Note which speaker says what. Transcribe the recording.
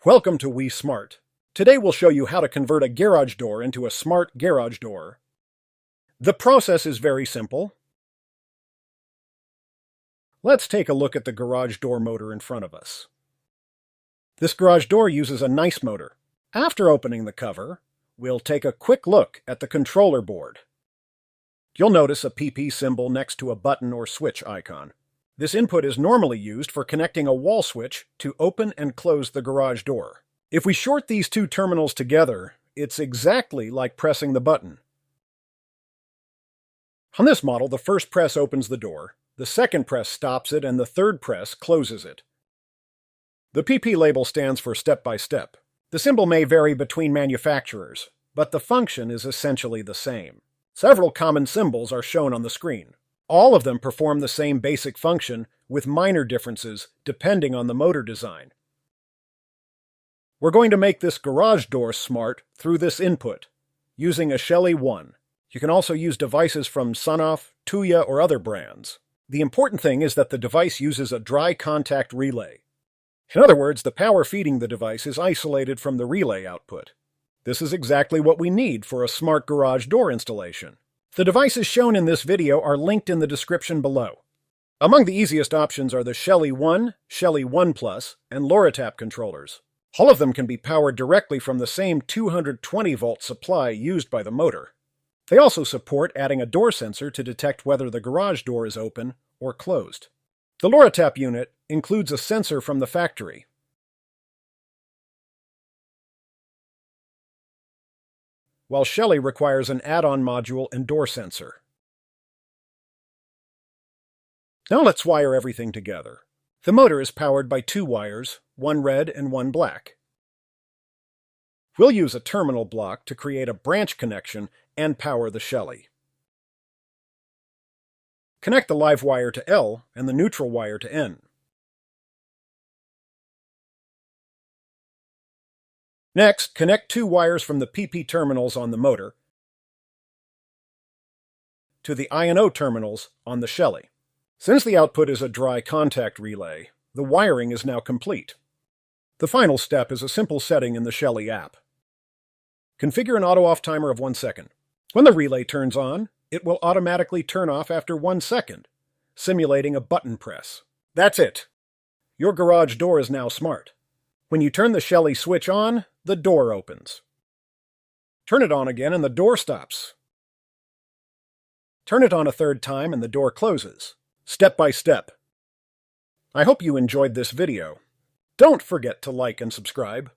Speaker 1: Welcome to We Smart. Today we'll show you how to convert a garage door into a smart garage door. The process is very simple. Let's take a look at the garage door motor in front of us. This garage door uses a nice motor. After opening the cover, we'll take a quick look at the controller board. You'll notice a PP symbol next to a button or switch icon. This input is normally used for connecting a wall switch to open and close the garage door. If we short these two terminals together, it's exactly like pressing the button. On this model, the first press opens the door, the second press stops it, and the third press closes it. The PP label stands for step-by-step. The symbol may vary between manufacturers, but the function is essentially the same. Several common symbols are shown on the screen. All of them perform the same basic function, with minor differences depending on the motor design. We're going to make this garage door smart through this input, using a Shelly 1. You can also use devices from Sonoff, Tuya, or other brands. The important thing is that the device uses a dry contact relay. In other words, the power feeding the device is isolated from the relay output. This is exactly what we need for a smart garage door installation. The devices shown in this video are linked in the description below. Among the easiest options are the Shelly 1, Shelly 1 Plus, and LoRaTap controllers. All of them can be powered directly from the same 220-volt supply used by the motor. They also support adding a door sensor to detect whether the garage door is open or closed. The LoRaTap unit includes a sensor from the factory. While Shelly requires an add-on module and door sensor. Now let's wire everything together. The motor is powered by two wires, one red and one black. We'll use a terminal block to create a branch connection and power the Shelly. Connect the live wire to L and the neutral wire to N. Next, connect two wires from the PP terminals on the motor to the I&O terminals on the Shelly. Since the output is a dry contact relay, the wiring is now complete. The final step is a simple setting in the Shelly app. Configure an auto-off timer of 1 second. When the relay turns on, it will automatically turn off after 1 second, simulating a button press. That's it. Your garage door is now smart. When you turn the Shelly switch on, the door opens. Turn it on again and the door stops. Turn it on a third time and the door closes, step by step. I hope you enjoyed this video. Don't forget to like and subscribe.